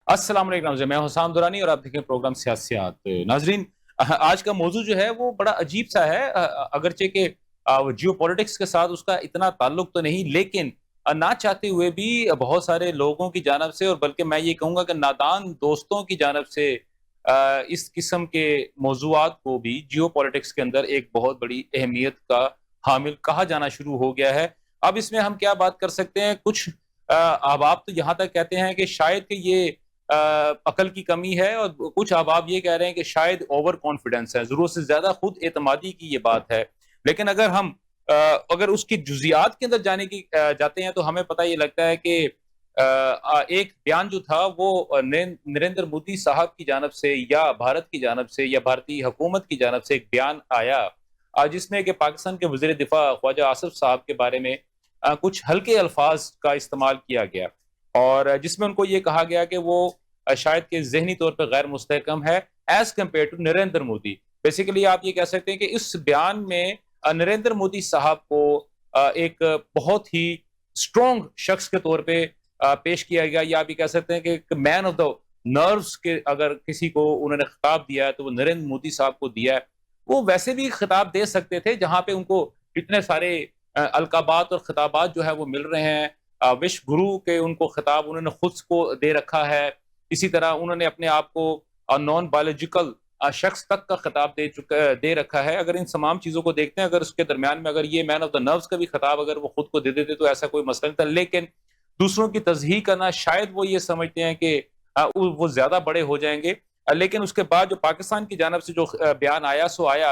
अस्सलाम वालेकुम नाज़रीन, मैं हुसाम दुरानी और आप देखें प्रोग्राम सियासियात। नाज़रीन, आज का मौजू जो है वो बड़ा अजीब सा है, अगरचे कि जियोपॉलिटिक्स के साथ उसका इतना ताल्लुक तो नहीं, लेकिन ना चाहते हुए भी बहुत सारे लोगों की जानिब से, और बल्कि मैं ये कहूँगा कि नादान दोस्तों की जानिब से इस किस्म के मौज़ूआत को भी जियोपॉलिटिक्स के अंदर एक बहुत बड़ी अहमियत का हामिल कहा जाना शुरू हो गया है। अब इसमें हम क्या बात कर सकते हैं? कुछ अहबाब तो यहाँ तक कहते हैं कि शायद कि ये अकल की कमी है, और कुछ अहबाब ये कह रहे हैं कि शायद ओवर कॉन्फिडेंस है, ज़रूरत से ज़्यादा खुद एतमादी की ये बात है। लेकिन अगर हम अगर उसकी जुज़ियात के अंदर जाते हैं, तो हमें पता ये लगता है कि एक बयान जो था वो नरेंद्र मोदी साहब की जानिब से या भारत की जानिब से या भारतीय हुकूमत की जानिब से एक बयान आया, जिसमें कि पाकिस्तान के वज़ीर दिफ़ा ख्वाजा आसिफ साहब के बारे में कुछ हल्के अल्फाज का इस्तेमाल किया गया, और जिसमें उनको ये कहा गया कि वो शायद कि ज़हनी तौर पे गैर मुस्तहकम है as compare to Narendra Modi. Basically आप ये कह सकते हैं कि इस बयान में नरेंद्र मोदी साहब को एक बहुत ही स्ट्रॉन्ग शख्स के तौर पे पेश किया गया, या आप ये कह सकते हैं कि एक मैन ऑफ द नर्व्स के अगर किसी को उन्होंने खिताब दिया है, तो वो नरेंद्र मोदी साहब को दिया है। वो वैसे भी खिताब दे सकते थे, जहाँ पे उनको इतने सारे अलकाबात और खिताबात जो है वो मिल रहे हैं। विश्व गुरु के उनको खिताब उन्होंने खुद को दे रखा है। इसी तरह उन्होंने अपने आप को नॉन बायोलॉजिकल शख्स तक का खिताब दे रखा है। अगर इन तमाम चीज़ों को देखते हैं, अगर उसके दरमियान में अगर ये मैन ऑफ द नर्व्स का भी खिताब अगर वो खुद को दे देते, तो ऐसा कोई मसला नहीं था। लेकिन दूसरों की तज़हीक करना, शायद वो ये समझते हैं कि वो ज़्यादा बड़े हो जाएँगे। लेकिन उसके बाद जो पाकिस्तान की जानिब से जो बयान आया, सो आया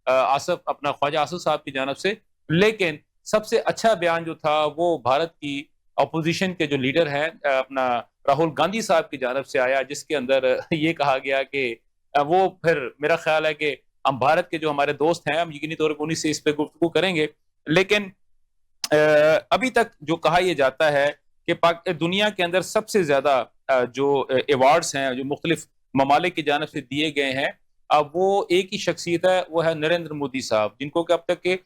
आसिफ अपना ख्वाजा आसिफ साहब की जानिब से। लेकिन सबसे अच्छा बयान जो था वो भारत की अपोज़िशन के जो लीडर हैं, अपना राहुल गांधी साहब की जानिब से आया, जिसके अंदर ये कहा गया कि वो फिर मेरा ख़्याल है कि हम भारत के जो हमारे दोस्त हैं, हम यकीनी तौर पे उन्हीं से इस पे गुफ्तगू करेंगे। लेकिन अ, अभी तक जो कहा ये जाता है कि दुनिया के अंदर सबसे ज़्यादा जो अवार्ड्स हैं, जो मुख्तलिफ ममालिक की जानिब से दिए गए हैं, वो एक ही शख्सियत है, वो है नरेंद्र मोदी साहब, जिनको कि अब तक के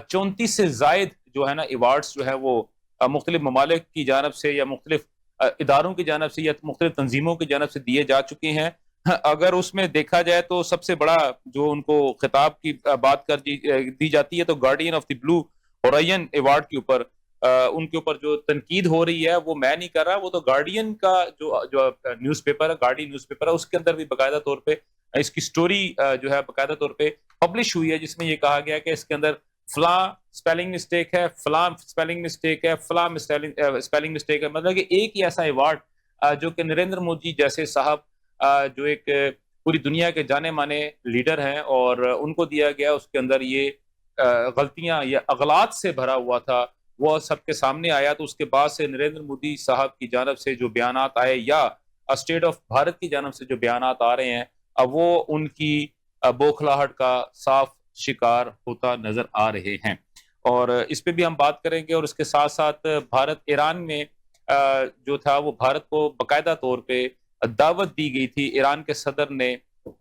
34 से ज़ायद जो है ना अवार्ड्स जो है वो मुख्तलिफ ममालिक की जानिब से या मुख्तलिफ इदारों की जानिब से या मुख्तलिफ तंजीमों की जानिब से दिए जा चुके हैं। अगर उसमें देखा जाए तो सबसे बड़ा जो उनको खिताब की बात दी जाती है, तो guardian of the blue Orion award के ऊपर उनके ऊपर जो तनकीद हो रही है, वो मैं नहीं कर रहा, वो तो गार्डियन का जो जो न्यूज़पेपर है, गार्डियन न्यूज़पेपर है, उसके अंदर भी बाकायदा तौर पे इसकी स्टोरी जो है बाकायदा तौर पे पब्लिश हुई है, जिसमें ये कहा गया है कि इसके अंदर फला स्पेलिंग मिस्टेक है, फला स्पेलिंग मिस्टेक है, फला स्पेलिंग मिस्टेक है। मतलब कि एक ही ऐसा अवार्ड जो कि नरेंद्र मोदी जैसे साहब जो एक पूरी दुनिया के जाने-माने लीडर हैं, और उनको दिया गया, उसके अंदर ये गलतियाँ या अगलात से भरा हुआ था, वो सबके सामने आया। तो उसके बाद से नरेंद्र मोदी साहब की जानिब से जो बयानात आए, या स्टेट ऑफ भारत की जानिब से जो बयानात आ रहे हैं, वो उनकी बौखलाहट का साफ शिकार होता नज़र आ रहे हैं। और इस पे भी हम बात करेंगे, और इसके साथ-साथ भारत ईरान में जो था वो भारत को बाकायदा तौर पे दावत दी गई थी। ईरान के सदर ने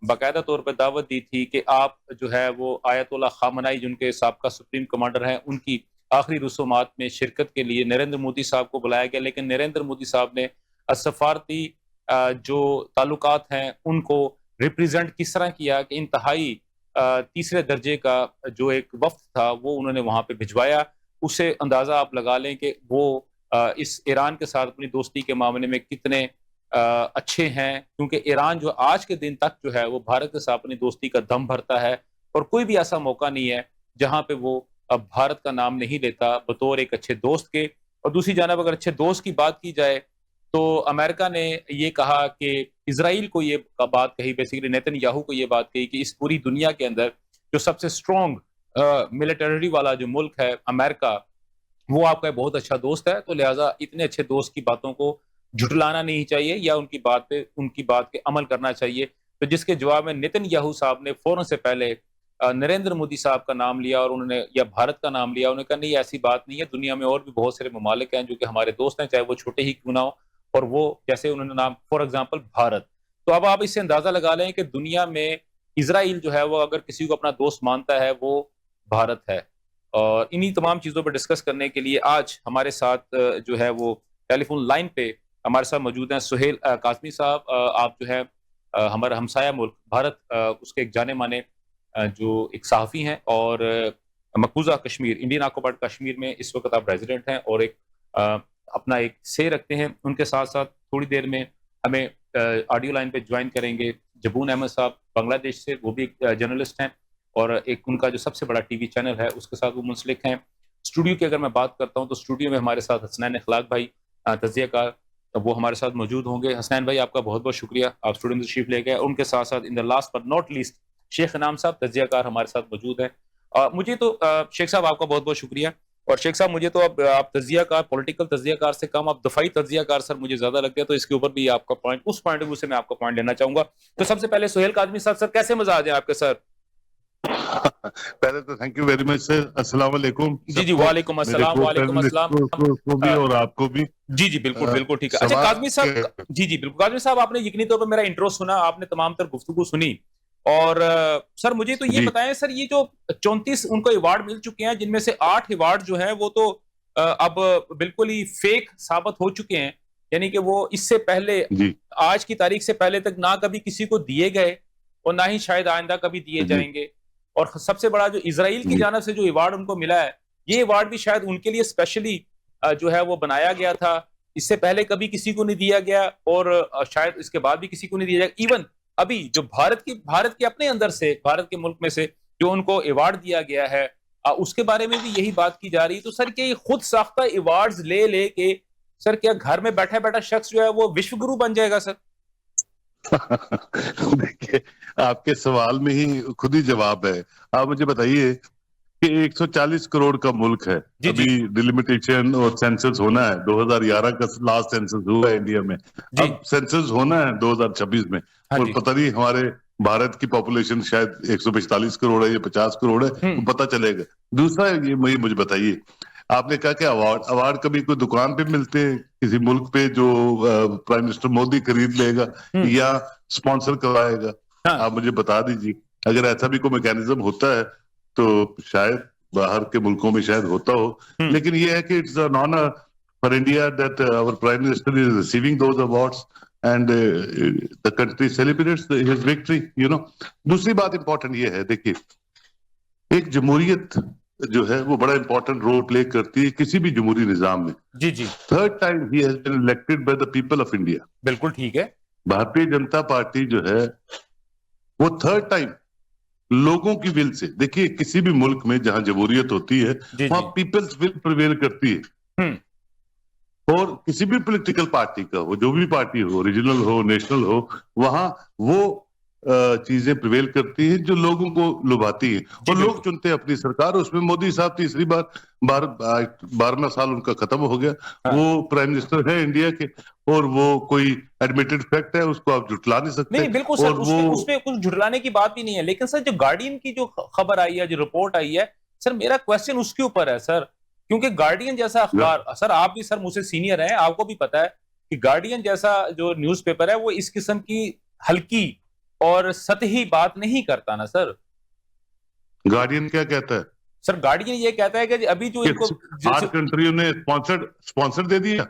बाकायदा तौर पे दावत दी थी कि आप जो है वो आयतुल्लाह ख़ामेनी, जिनके साबका सुप्रीम कमांडर हैं, उनकी आखिरी रसूमात में शिरकत के लिए नरेंद्र मोदी साहब को बुलाया गया। लेकिन नरेंद्र मोदी साहब ने सफारती जो ताल्लुकात हैं, उनको रिप्रेज़ेंट किस तरह किया कि इंतहाई तीसरे दर्जे का जो एक वफ़्द था, वो उन्होंने वहाँ पे भिजवाया। उससे अंदाज़ा आप लगा लें कि वो इस ईरान के साथ अपनी दोस्ती के मामले में कितने अच्छे हैं, क्योंकि ईरान जो आज के दिन तक जो है वो भारत के साथ अपनी दोस्ती का दम भरता है, और कोई भी ऐसा मौका नहीं है जहाँ पे वो भारत का नाम नहीं लेता बतौर एक अच्छे दोस्त के। और दूसरी जानब अगर अच्छे दोस्त की बात की जाए, तो अमेरिका ने ये कहा कि इज़राइल को ये बात कही, बेसिकली नेतन्याहू को ये बात कही कि इस पूरी दुनिया के अंदर जो सबसे स्ट्रॉन्ग मिलिटरी वाला जो मुल्क है अमेरिका, वो आपका बहुत अच्छा दोस्त है, तो लिहाज़ा इतने अच्छे दोस्त की बातों को झुठलाना नहीं चाहिए, या उनकी बात पे अमल करना चाहिए। तो जिसके जवाब में नेतन्याहू साहब ने फ़ौरन से पहले नरेंद्र मोदी साहब का नाम लिया, और उन्होंने या भारत का नाम लिया। उन्होंने कहा नहीं, ऐसी बात नहीं है, दुनिया में और भी बहुत सारे ममालिक हैं जो कि हमारे दोस्त हैं, चाहे वो छोटे ही क्यों ना हो, और वो जैसे उन्होंने नाम फॉर एग्ज़ाम्पल भारत। तो अब आप इससे अंदाज़ा लगा लें कि दुनिया में इज़राइल जो है वो अगर किसी को अपना दोस्त मानता है, वो भारत है। और इन्हीं तमाम चीज़ों पर डिस्कस करने के लिए आज हमारे साथ जो है वो टेलीफ़ोन लाइन पे हमारे साथ मौजूद हैं सुहेल काज़मी साहब। आप जो है हमारा हमसाया मुल्क भारत उसके एक जाने माने जो एक सहाफ़ी हैं और मकबूजा कश्मीर इंडियन ऑक्यूपाइड कश्मीर में इस वक्त आप रेजिडेंट हैं और एक अ, अपना एक से रखते हैं। उनके साथ साथ थोड़ी देर में हमें ऑडियो लाइन पे ज्वाइन करेंगे जबून अहमद साहब बांग्लादेश से, वो भी एक जर्नलिस्ट हैं और एक उनका जो सबसे बड़ा टीवी चैनल है उसके साथ वो मुंसलिक हैं। स्टूडियो की अगर मैं बात करता हूँ तो स्टूडियो में हमारे साथ हसनैन अखलाक भाई तज़ियाकार, वो हमारे साथ मौजूद होंगे। हसनैन भाई आपका बहुत बहुत शुक्रिया, आप स्टूडियो में तशरीफ ले गए। उनके साथ साथ in the last but not least Sheikh Inam साहब तज़ियाकार हमारे साथ मौजूद हैं। मुझे तो शेख साहब आपका बहुत बहुत शुक्रिया। और शेख साहब मुझे तो अब आप तज़ियाकार, पॉलिटिकल तज़ियाकार से कम आप दफ़ाई तज़ियाकार सर मुझे ज़्यादा लगता है, तो इसके ऊपर भी आपका पॉइंट, उस पॉइंट ऑफ व्यू से मैं आपका पॉइंट लेना चाहूँगा। तो सबसे पहले सुहेल काज़मी साहब, सर कैसे मज़ाज हैं आपके सर? पहले तो thank you very much sir. अस्सलाम वालेकुम जी, जी, वालेकुम मेरे अस्सलाम, को वालेकुम अस्सलाम। को भी और आपको भी। जी, जी, बिल्कुल, बिल्कुल ठीक है। अच्छा सवाल काज़मी साहब, जी, जी, बिल्कुल काज़मी साहब, आपने यकीनी तौर पे मेरा इंट्रो सुना, आपने तमाम तर गुफ्तगू सुनी और सर मुझे तो ये जी बताएँ सर, ये जो 34 उनको अवार्ड मिल चुके हैं, जिनमें से 8 अवार्ड जो हैं वो तो अब बिल्कुल ही फेक साबित हो चुके हैं। यानी कि वो इससे पहले, जी आज की तारीख से पहले तक ना कभी किसी को दिए गए और ना ही शायद आइंदा कभी दिए जी जाएँगे। और सबसे बड़ा जो इज़राइल की जी जानिब से जो अवार्ड उनको मिला है, ये अवार्ड भी शायद उनके लिए स्पेशली जो है वो बनाया गया था। इससे पहले कभी किसी को नहीं दिया गया और शायद इसके बाद भी किसी को नहीं दिया जाएगा। इवन अभी जो भारत के अपने अंदर से, भारत के मुल्क में से जो उनको अवार्ड दिया गया है, उसके बारे में भी यही बात की जा रही है। तो सर क्या ये खुद साख्ता अवार्ड्स ले के सर क्या घर में बैठा-बैठा शख्स जो है वो विश्व गुरु बन जाएगा सर? देखिए, आपके सवाल में ही खुद ही जवाब है। आप मुझे बताइए कि 140 करोड़ का मुल्क है। जी, अभी जी। डिलिमिटेशन और सेंसस होना है। 2011 का लास्ट सेंसस हुआ है इंडिया में। जी। अब सेंसस होना है 2026 में हाँ और जी। पता नहीं हमारे भारत की पॉपुलेशन शायद 145 करोड़ है या 50 करोड़ है, हुँ। वो पता चलेगा। दूसरा ये मुझे बताइए, आपने कहा कि अवार्ड अवार्ड कभी कोई दुकान पे मिलते हैं किसी मुल्क पे जो प्राइम मिनिस्टर मोदी खरीद लेगा हुँ। या स्पॉन्सर करवाएगा? हाँ। आप मुझे बता दीजिए। अगर ऐसा भी कोई मैकेनिज्म होता है तो शायद बाहर के मुल्कों में शायद होता हो, हुँ। लेकिन ये है कि it's an honour for India that our prime minister is receiving those awards and the country celebrates his victory, you know. दूसरी बात इंपॉर्टेंट ये है, देखिए, एक जमहूरियत जो है वो बड़ा इंपॉर्टेंट रोल प्ले करती है किसी भी जमहूरी निजाम में। जी, जी। Third time he has been elected by the people of India. बिल्कुल ठीक है। भारतीय जनता पार्टी जो है वो थर्ड टाइम लोगों की विल से, देखिए किसी भी मुल्क में जहां जमहूरियत होती है जी, वहां जी। पीपल्स विल प्रिवेल करती है। हुँ। और किसी भी पॉलिटिकल पार्टी का हो, जो भी पार्टी हो, रीजनल हो, नेशनल हो, वहां वो चीजें प्रिवेल करती हैं जो लोगों को लुभाती हैं जी, और लोग बिल्कुल। चुनते हैं अपनी सरकार। उसमें मोदी साहब तीसरी बार 12वां साल उनका खत्म हो गया। हाँ। वो प्राइम मिनिस्टर है इंडिया के और वो कोई एडमिटेड फैक्ट है, उसको आप झुटला नहीं नहीं, सकते। नहीं, बिल्कुल सर, और वो उसमें उसमें कुछ झुठलाने की बात भी नहीं है। लेकिन सर जो गार्डियन की जो खबर आई है, जो रिपोर्ट आई है, सर मेरा क्वेश्चन उसके ऊपर है सर। क्योंकि गार्डियन जैसा अखबार, सर आप भी सर मुझसे सीनियर हैं, आपको भी पता है कि गार्डियन जैसा जो न्यूज़पेपर है वो इस किस्म की हल्की और सतही बात नहीं करता ना सर। गार्डियन क्या कहता है सर गार्डियन ये कहता है कि अभी जो इनको कि 8 कंट्रियों ने स्पॉन्सर दे दिया।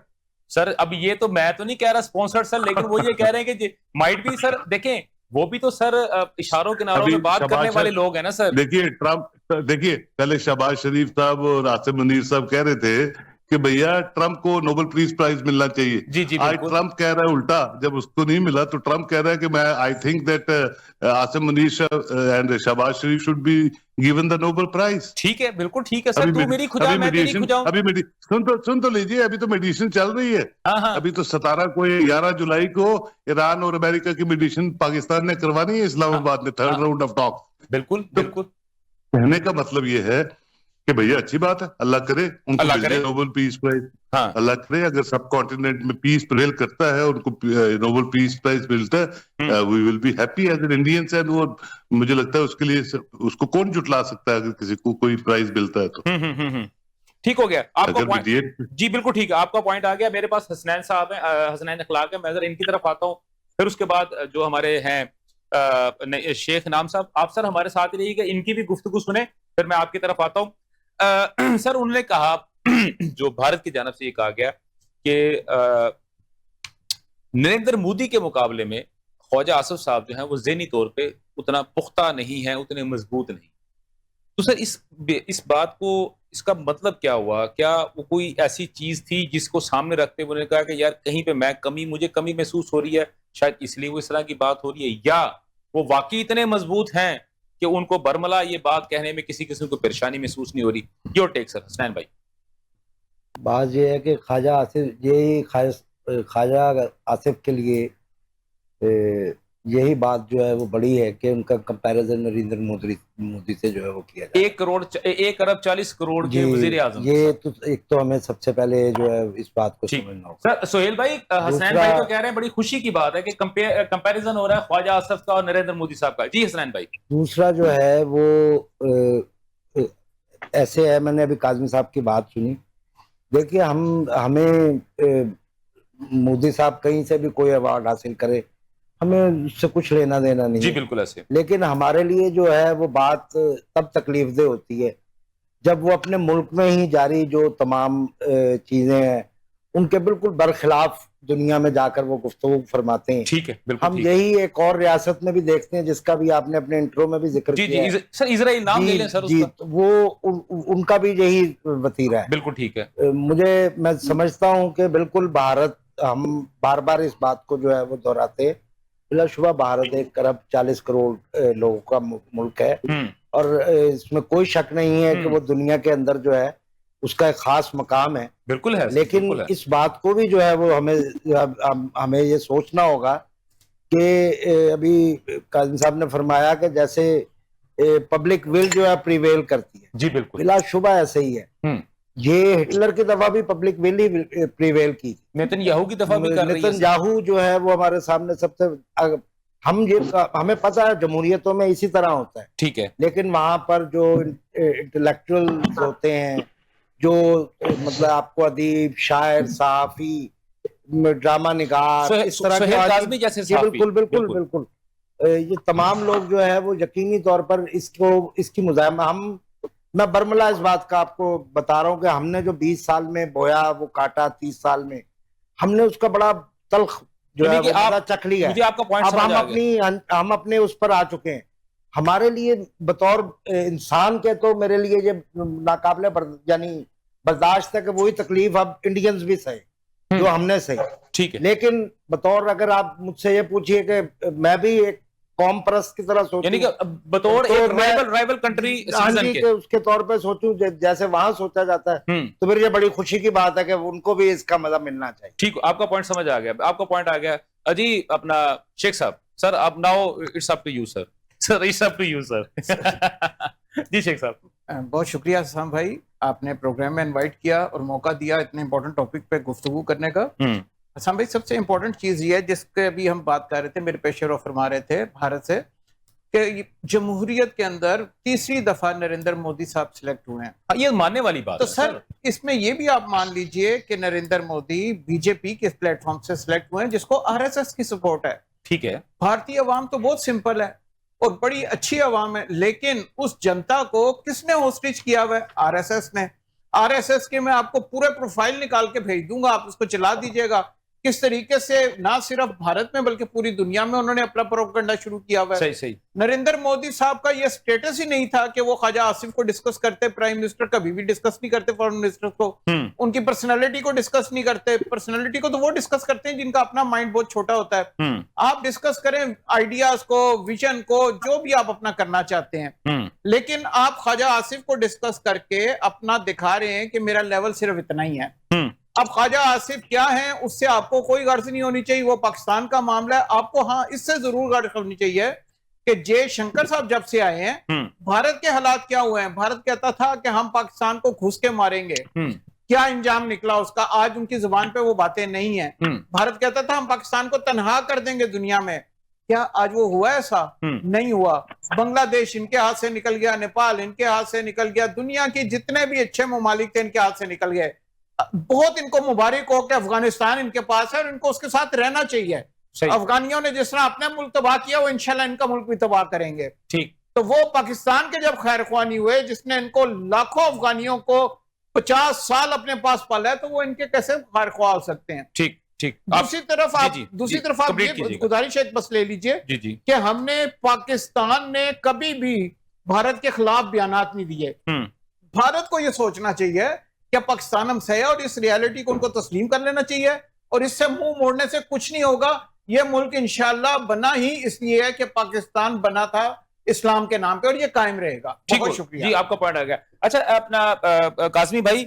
सर अब ये तो मैं तो नहीं कह रहा स्पॉन्सर्ड सर, लेकिन वो ये कह रहे हैं कि माइट भी सर देखें, वो भी तो सर इशारों किनारों अभी में बात करने वाले लोग हैं ना सर। देखिए ट्रम्प, देखिए पहले शहबाज शरीफ साहब और आसिम मुनीर साहब कह रहे थे कि भैया ट्रम्प को नोबेल पीस प्राइज मिलना चाहिए। जी, जी, आज बिल्कुल। ट्रम्प कह रहा है उल्टा, जब उसको नहीं मिला तो ट्रम्प कह रहा है कि मैं I think that Asim Munir and Shahbaz Sharif should be given the Nobel prize. ठीक है, बिल्कुल ठीक है सर, तू मेरी खुदा अभी मैं तेरी मेडिसिन खुजाऊं। सुन तो लीजिए, अभी तो मेडिसिन चल रही है। हाँ, हाँ। अभी तो 17 को 11 जुलाई को ईरान और अमेरिका की मेडिसिन पाकिस्तान ने करवानी है हाँ, इस्लामाबाद में, थर्ड हाँ, राउंड ऑफ टॉक। बिल्कुल, तो बिल्कुल। कहने का मतलब ये है कि भैया अच्छी बात है, अल्लाह करे उनको अल्लाह मिल करे। जाए नोबेल पीस प्राइज। हाँ। अल्लाह करे अगर सब कॉन्टिनेंट में पीस प्रिवेल करता है, उनको नोबेल पीस प्राइज मिलता हुँ। है, we will be happy as an Indians. And वो मुझे लगता है उसके लिए उसको कौन जुटला सकता है अगर किसी को कोई प्राइज मिलता है तो। ठीक हो गया आपका अगर पॉइंट। मीडिएट जी बिल्कुल ठीक है, आपका पॉइंट आ गया। मेरे पास हसनैन साहब हैं, हसनैन अखलाक है, मैं जरा इनकी तरफ आता हूँ। फिर उसके बाद जो हमारे हैं शेख नाम साहब, आप सर हमारे साथ ही रहिएगा, इनकी भी गुफ्तगू सुने, फिर मैं आपकी तरफ आता हूँ। सर उन्होंने कहा जो भारत की जानब से ये कहा गया कि नरेंद्र मोदी के मुकाबले में ख्वाजा आसिफ साहब जो हैं वो ज़हनी तौर पे उतना पुख्ता नहीं है, उतने मजबूत नहीं। तो सर इस बात को, इसका मतलब क्या हुआ? क्या वो कोई ऐसी चीज थी जिसको सामने रखते हुए उन्होंने कहा कि यार कहीं पे मुझे कमी महसूस हो रही है, शायद इसलिए वो इस तरह की बात हो रही है, या वो वाकई इतने मजबूत हैं कि उनको बरमला ये बात कहने में किसी किस्म को परेशानी महसूस नहीं हो रही? योर टेक सर, हसनैन भाई। बात ये है कि ख्वाजा आसिफ के लिए यही बात जो है वो बड़ी है कि उनका कंपैरिजन नरेंद्र मोदी से जो है वो किया जाए। 1 अरब 40 करोड़ के वजीर आजम। ये तो एक तो हमें सबसे पहले जो है इस बात को समझना होगा। सर सोहेल भाई, हसनैन भाई तो कह रहे हैं बड़ी खुशी की बात है कि कंपैरिजन हो रहा है ख्वाजा आसिफ का और नरेंद्र मोदी साहब का। जी हसनैन भाई। दूसरा जो है वो ऐसे है, मैंने अभी काज़मी साहब की बात सुनी। देखिए, हमें मोदी साहब कहीं से भी कोई अवार्ड हासिल करे, हमें उससे कुछ लेना देना नहीं जी है। बिल्कुल ऐसे। लेकिन हमारे लिए जो है वो बात तब तकलीफदेह होती है जब वो अपने मुल्क में ही जारी जो तमाम चीजें हैं उनके बिल्कुल बरखिलाफ दुनिया में जाकर वो गुफ्तगू फरमाते हैं। ठीक है, बिल्कुल। हम यही एक और रियासत में भी देखते हैं जिसका भी आपने अपने इंट्रो में भी जिक्र किया है। सर इजराइल नाम ले लें सर जी, उसका। वो उनका भी यही वतीरा है। बिल्कुल ठीक है। मैं समझता हूं कि बिल्कुल भारत, हम बार बार इस बात को जो है वो दोहराते हैं, बिलाशुबा भारत 1 अरब 40 करोड़ लोगों का मुल्क है और इसमें कोई शक नहीं है कि वो दुनिया के अंदर जो है उसका एक खास मकाम है। बिल्कुल है। लेकिन बिल्कुल है। इस बात को भी जो है वो हमें ये सोचना होगा कि अभी काज़मी साहब ने फरमाया कि जैसे पब्लिक विल जो है प्रिवेल करती है। जी बिल्कुल, बिलाशुबा ऐसे ही है। ये हिटलर की दफा भी पब्लिक विल ही प्रिवेल की, नेतन्याहू की दफा भी कर रही है। नेतन्याहू जो है वो हमारे सामने सबसे, हमें पता है जमहूरियतों में इसी तरह होता है। ठीक है। लेकिन वहां पर जो इंटेलेक्चुअल होते हैं, जो मतलब आपको अदीब, शायर, सहाफी, ड्रामा निगार, इस तरह के जैसे बिल्कुल ये तमाम लोग जो है वो यकीनी तौर पर इसकी मुज़ाहमा, मैं बरमला इस बात का आपको बता रहा हूँ कि हमने जो 20 साल में बोया वो काटा 30 साल में, हमने उसका बड़ा तल्ख जो है वो बड़ा चख लिया। मुझे आपका पॉइंट समझ आ गया। हम अपने उस पर आ चुके हैं। हमारे लिए बतौर इंसान के तो मेरे लिए ये नाकाबिले यानी बर्दाश्त है कि वही तकलीफ अब इंडियंस भी सहे जो हमने सही। ठीक है। लेकिन बतौर, अगर आप मुझसे ये पूछिए कि मैं भी एक कॉम परस्त की तरह सोचूं, यानी कि बतौर एक राइवल कंट्री सिटीजन के उसके तौर पे सोचूं जैसे वहां सोचा जाता है, तो मेरे लिए बड़ी खुशी की बात है कि उनको भी इसका मजा मिलना चाहिए। ठीक, आपका पॉइंट समझ आ गया, आपका पॉइंट आ गया। अजी अपना शेख साहब, सर अब now it's up to you sir. Sir it's up to you sir. जी शेख साहब। बहुत शुक्रिया हसन भाई, आपने प्रोग्राम में इनवाइट किया और मौका दिया इतने इंपॉर्टेंट टॉपिक पे गुफ्तगू करने का। हसन भाई, सबसे इंपॉर्टेंट चीज ये है जिसके अभी हम बात कर रहे थे, मेरे पेशे रो फरमा रहे थे भारत से, कि जमहूरियत के अंदर तीसरी दफा नरेंद्र मोदी साहब सिलेक्ट हुए हैं। ये मानने वाली बात तो है सर इसमें ये भी आप मान लीजिए कि नरेंद्र मोदी बीजेपी के प्लेटफॉर्म से सिलेक्ट हुए हैं जिसको आरएसएस की सपोर्ट है। ठीक है। भारतीय अवाम तो बहुत सिंपल है और बड़ी अच्छी अवाम है, लेकिन उस जनता को किसने होस्टेज किया हुआ है? आरएसएस ने। आरएसएस के मैं आपको पूरे प्रोफाइल निकाल के भेज दूंगा, आप उसको चला दीजिएगा किस तरीके से ना सिर्फ भारत में बल्कि पूरी दुनिया में उन्होंने अपना प्रोपेगेंडा शुरू किया हुआ है। सही सही। नरेंद्र मोदी साहब का यह स्टेटस ही नहीं था कि वो ख्वाजा आसिफ को डिस्कस करते, प्राइम मिनिस्टर कभी भी डिस्कस नहीं करते फॉरेन मिनिस्टर को, उनकी पर्सनालिटी को डिस्कस नहीं करते। पर्सनालिटी को तो वो डिस्कस करते हैं जिनका अपना माइंड बहुत छोटा होता है। आप डिस्कस करें आइडियाज को, विजन को, जो भी आप अपना करना चाहते हैं, लेकिन आप ख्वाजा आसिफ को डिस्कस करके अपना दिखा रहे हैं कि मेरा लेवल सिर्फ इतना ही है। अब ख्वाजा आसिफ क्या है उससे आपको कोई गर्ज नहीं होनी चाहिए, वो पाकिस्तान का मामला है। आपको हाँ इससे जरूर गर्ज होनी चाहिए कि जयशंकर साहब जब से आए हैं भारत के हालात क्या हुए हैं। भारत कहता था कि हम पाकिस्तान को घुस के मारेंगे, क्या इंजाम निकला उसका? आज उनकी जुबान पे वो बातें नहीं है। भारत कहता था हम पाकिस्तान को तनहा कर देंगे दुनिया में, क्या आज वो हुआ? ऐसा नहीं हुआ। बांग्लादेश इनके हाथ से निकल गया, नेपाल इनके हाथ से निकल गया, दुनिया के जितने भी अच्छे ममालिक थे इनके हाथ से निकल गए। बहुत इनको मुबारक हो कि अफगानिस्तान इनके पास है और इनको उसके साथ रहना चाहिए। अफगानियों ने जिस तरह अपना मुल्क तबाह किया वो इंशाल्लाह इनका मुल्क भी तबाह करेंगे। ठीक। तो वो पाकिस्तान के जब खैरख्वानी हुए जिसने इनको लाखों अफगानियों को 50 साल अपने पास पाला है, तो वो इनके कैसे खैरख्वाह हो सकते हैं? ठीक। ठीक। दूसरी तरफ आप ये गुजारिश एक बस ले लीजिए कि हमने पाकिस्तान ने कभी भी भारत के खिलाफ बयानात नहीं दिए। भारत को यह सोचना चाहिए कि पाकिस्तान हमसे है और इस रियलिटी को उनको तस्लीम कर लेना चाहिए और इससे मुंह मोड़ने से कुछ नहीं होगा। यह मुल्क इंशाल्लाह बना ही इसलिए है कि पाकिस्तान बना था इस्लाम के नाम पे और ये कायम रहेगा। बहुत शुक्रिया जी, आपका पॉइंट आ गया। अच्छा, अपना काज़मी भाई,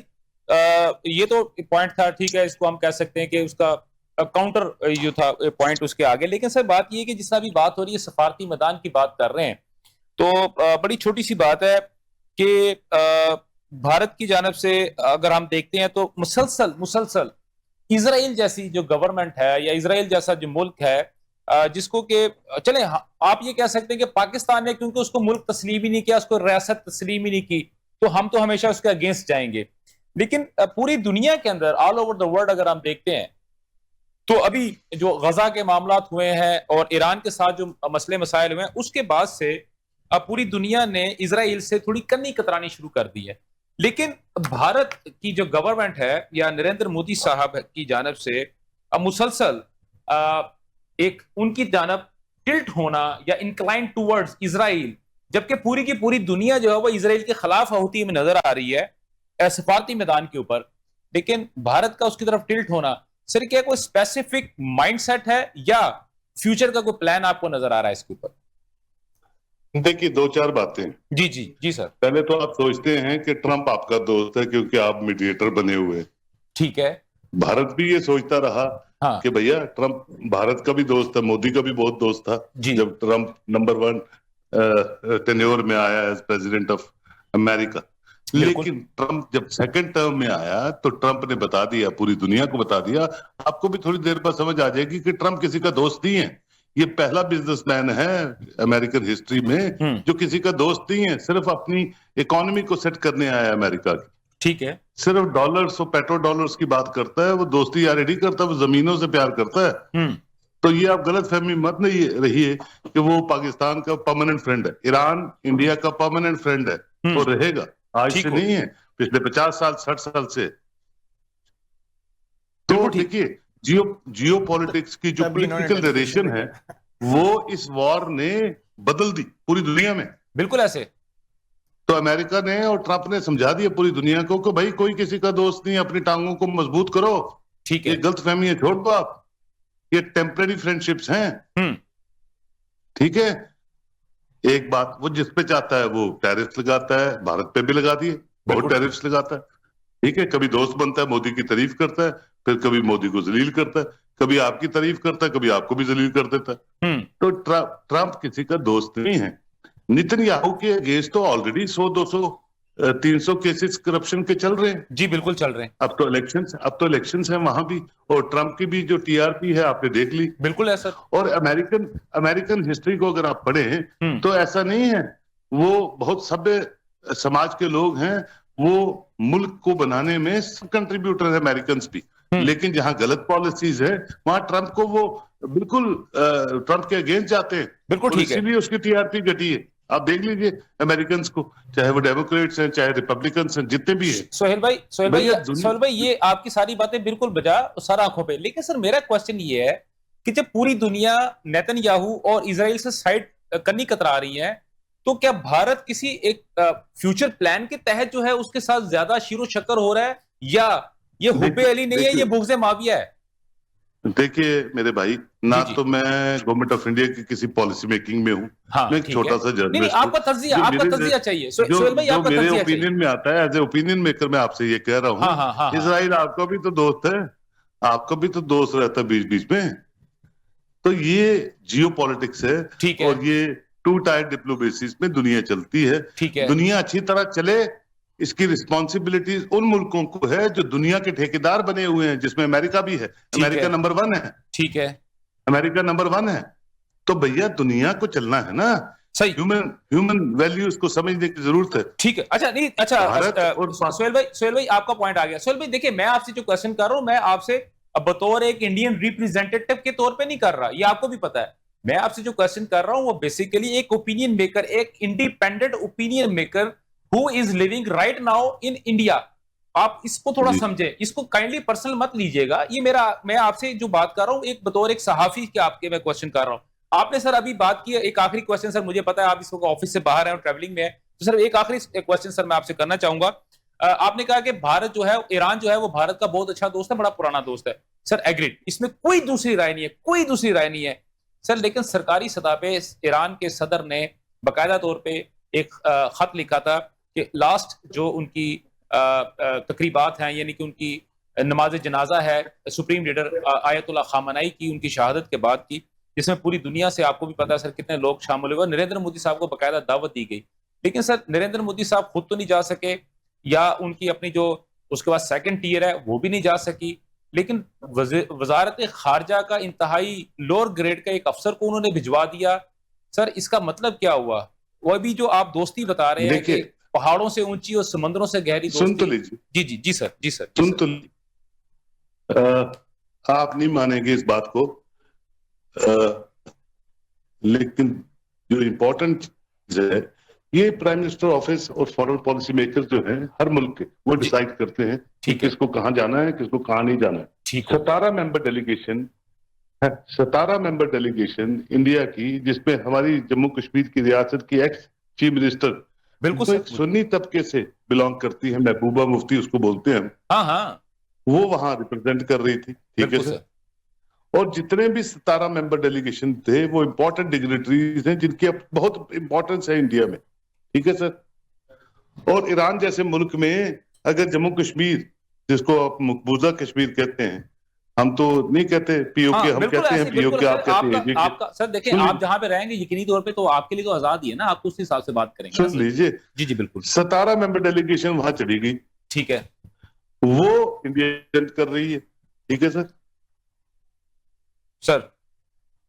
ये तो पॉइंट था, ठीक है, इसको हम कह सकते हैं कि उसका काउंटर जो था पॉइंट उसके आगे। लेकिन सर बात ये कि जिस तरह भी बात हो रही है, सफारती मैदान की बात कर रहे हैं, तो बड़ी छोटी सी बात है कि भारत की जानब से अगर हम देखते हैं तो मुसलसल इजराइल जैसी जो गवर्नमेंट है या इजराइल जैसा जो मुल्क है जिसको कि चले आप ये कह सकते हैं कि पाकिस्तान ने क्योंकि उसको मुल्क तस्लीम ही नहीं किया, उसको रियासत तस्लीम ही नहीं की, तो हम तो हमेशा उसके अगेंस्ट जाएंगे। लेकिन पूरी दुनिया के अंदर ऑल ओवर द वर्ल्ड अगर हम देखते हैं तो अभी जो गजा के मामलात हुए हैं और ईरान के साथ जो मसले मसाइल हुए हैं, उसके बाद से अब पूरी दुनिया ने इजराइल से थोड़ी कन्नी कतरानी शुरू कर दी है। लेकिन भारत की जो गवर्नमेंट है या नरेंद्र मोदी साहब की जानब से अब मुसलसल एक उनकी जानब टिल्ट होना या इंक्लाइन टूवर्ड्स इजराइल, जबकि पूरी की पूरी दुनिया जो है वो इजराइल के खिलाफ होती हुई नजर आ रही है सफारती मैदान के ऊपर, लेकिन भारत का उसकी तरफ टिल्ट होना, सर क्या कोई स्पेसिफिक माइंडसेट है या फ्यूचर का कोई प्लान आपको नजर आ रहा है इसके ऊपर? देखिए, दो चार बातें। जी सर। पहले तो आप सोचते हैं कि ट्रंप आपका दोस्त है क्योंकि आप मीडिएटर बने हुए, ठीक है। भारत भी ये सोचता रहा कि भैया ट्रंप भारत का भी दोस्त है, मोदी का भी बहुत दोस्त था जब ट्रंप नंबर 1 टेन्योर में आया एज प्रेसिडेंट ऑफ अमेरिका। लेकिन ट्रंप जब सेकंड टर्म में आया तो ट्रंप ने बता दिया, पूरी दुनिया को बता दिया, आपको भी थोड़ी देर बाद समझ आ जाएगी कि ट्रंप किसी का दोस्त नहीं है। ये पहला बिजनेसमैन है अमेरिकन हिस्ट्री में जो किसी का दोस्त नहीं है, सिर्फ अपनी इकोनॉमी को सेट करने आया है अमेरिका की, ठीक है। सिर्फ डॉलर्स और पेट्रो डॉलर्स की बात करता है, वो दोस्ती यार नहीं करता, वो जमीनों से प्यार करता है। तो ये आप गलत फहमी मत नहीं रहिए कि वो पाकिस्तान का परमानेंट फ्रेंड है। ईरान इंडिया का परमानेंट फ्रेंड है, वो रहेगा, आज से नहीं है, पिछले 50 साल 60 साल से। तो देखिए, जियो पॉलिटिक्स की जो पॉलिटिकल नरेशन है वो इस वॉर ने बदल दी पूरी दुनिया में, बिल्कुल ऐसे। तो अमेरिका ने और ट्रंप ने समझा दिया पूरी दुनिया को कि भाई कोई किसी का दोस्त नहीं, अपनी टांगों को मजबूत करो, ठीक है। ये गलत फहमी छोड़ दो आप, ये टेम्परेरी फ्रेंडशिप्स हैं, ठीक है। एक बात, वो जिस पे चाहता है वो टैरिफ लगाता है, भारत पे भी लगा दिए, बहुत टैरिफ्स लगाता है, ठीक है। कभी दोस्त बनता है, मोदी की तारीफ करता है, फिर कभी मोदी को जलील करता है, कभी आपकी तारीफ करता है, कभी आपको भी जलील कर देता है। तो ट्रंप किसी का दोस्त नहीं है। नेतन्याहू के अगेंस्ट तो ऑलरेडी 100 200 300 केसेस करप्शन के चल रहे हैं। जी बिल्कुल चल रहे हैं। अब तो इलेक्शंस हैं वहां भी, और ट्रंप की भी जो टीआरपी है आपने देख ली, बिल्कुल है सर। और अमेरिकन हिस्ट्री को अगर आप पढ़ें तो ऐसा नहीं है, वो बहुत सभ्य समाज के लोग हैं, वो मुल्क को बनाने में सब कंट्रीब्यूटर है अमेरिकन भी। लेकिन जहां गलत पॉलिसीज है वहां ट्रंप को वो बिल्कुल ट्रंप के अगेंस्ट जाते हैं, बिल्कुल ठीक है, इसीलिए उसकी टीआरपी घटी है। आप देख लीजिए अमेरिकन को, चाहे वो डेमोक्रेट्स हैं चाहे रिपब्लिकन्स हैं, जितने भी हैं। सोहेल भाई ये आपकी सारी बातें बिल्कुल बजा सर आंखों पे, लेकिन सर मेरा क्वेश्चन ये है कि जब पूरी दुनिया नेतन्याहू और इजराइल से साइड करनी कतरा रही है, तो क्या भारत किसी एक फ्यूचर प्लान के तहत जो है उसके साथ ज्यादा शीरो शक्कर हो रहा है, या ये हुब्बे अली नहीं है, ये बुग़्ज़े माविया है? देखिए मेरे भाई, ना तो मैं गवर्नमेंट ऑफ इंडिया की किसी पॉलिसी मेकिंग में हूँ, मैं एक छोटा सा जर्नलिस्ट हूँ। आपका तज्जिया चाहिए सोहेल भाई, आपका मेरे ओपिनियन में आता है, एज ए ओपिनियन मेकर मैं आपसे ये कह रहा हूँ, इजराइल आपका भी तो दोस्त है, आपका भी तो दोस्त रहता है बीच बीच में। तो ये जियो पॉलिटिक्स है, और ये टू टायर डिप्लोमेसी में दुनिया चलती है, ठीक है। दुनिया अच्छी तरह चले, इसकी रिस्पॉन्सिबिलिटीज उन मुल्कों को है जो दुनिया के ठेकेदार बने हुए हैं, जिसमें अमेरिका भी है। अमेरिका नंबर 1 है, ठीक है, अमेरिका नंबर 1 है। तो भैया दुनिया को चलना है ना, सही। ह्यूमन वैल्यूज को समझने की जरूरत है, ठीक है। अच्छा नहीं, अच्छा सोहेल भाई आपका पॉइंट आ गया। सोहेल भाई देखिए, मैं आपसे जो क्वेश्चन कर रहा हूं, मैं आपसे बतौर एक इंडियन रिप्रेजेंटेटिव के तौर पे नहीं कर रहा, ये आपको भी पता है। मैं आपसे जो क्वेश्चन कर रहा हूं वो बेसिकली एक ओपिनियन मेकर, एक independent opinion maker who is living right now in India, आप इसको थोड़ा समझे, इसको काइंडली पर्सनल मत लीजिएगा। ये मैं आपसे जो बात कर रहा हूं एक बतौर एक सहाफी के आपके मैं क्वेश्चन कर रहा हूं। आपने सर अभी बात की, एक आखिरी क्वेश्चन सर, मुझे पता है आप इस वक्त ऑफिस से बाहर हैं और ट्रैवलिंग में है, तो सर एक आखिरी क्वेश्चन सर मैं आपसे करना चाहूंगा। आपने कहा कि भारत जो है, ईरान जो है वो भारत का बहुत अच्छा दोस्त है, बड़ा पुराना दोस्त है। सर एग्रीड, इसमें कोई दूसरी राय नहीं है, कोई दूसरी राय नहीं है सर। लेकिन सरकारी सतह पे ईरान के सदर ने बाकायदा तौर पे एक खत लिखा था कि लास्ट जो उनकी तकरीबात हैं, यानी कि उनकी नमाज जनाजा है सुप्रीम लीडर आयतुल्लाह खामनाई की, उनकी शहादत के बाद की, जिसमें पूरी दुनिया से आपको भी पता है सर कितने लोग शामिल हुए। नरेंद्र मोदी साहब को बाकायदा दावत दी गई, लेकिन सर नरेंद्र मोदी साहब खुद तो नहीं जा सके, या उनकी अपनी जो उसके बाद सेकंड टीयर है वो भी नहीं जा सकी, लेकिन वजारत खारजा का इंतहाई लोअर ग्रेड का एक अफसर को उन्होंने भिजवा दिया। सर इसका मतलब क्या हुआ? वो भी जो आप दोस्ती बता रहे हैं कि पहाड़ों से ऊंची और समंदरों से गहरी दोस्ती। सुन तो लीजिए। जी जी जी सर, जी सर। सुन तो आप नहीं मानेंगे इस बात को, लेकिन जो इम्पोर्टेंट है, ये प्राइम मिनिस्टर ऑफिस और फॉरेन पॉलिसी मेकर जो हैं हर मुल्क के, वो डिसाइड करते हैं कि किसको कहां जाना है, किसको कहां नहीं जाना है। 17 मेंबर डेलीगेशन है, 17 मेंबर डेलीगेशन इंडिया की, जिसमें हमारी जम्मू कश्मीर की रियासत की एक्स चीफ मिनिस्टर बिल्कुल तो एक सुन्नी तबके से बिलोंग करती है, महबूबा मुफ्ती उसको बोलते हैं, हाँ हाँ, वो वहां रिप्रेजेंट कर रही थी। ठीक है सर। और जितने भी 17 मेंबर डेलीगेशन थे वो इंपॉर्टेंट डिग्नेटरीज हैं जिनकी अब बहुत इंपॉर्टेंस है इंडिया में। ठीक है सर। और ईरान जैसे मुल्क में अगर जम्मू कश्मीर, जिसको आप मकबूजा कश्मीर कहते हैं, हम तो नहीं कहते पीओके, हम कहते हैं पीओके, आप कहते हैं आपका सर देखिए, आप जहां पे रहेंगे यकीनी तौर पे तो आपके लिए तो आजाद ही है ना, आप उस हिसाब से बात करेंगे। सुन लीजिए। जी जी बिल्कुल। 17 मेंबर डेलीगेशन वहां चली गई, ठीक है, वो इंडिया कर रही है। ठीक है sir. Sir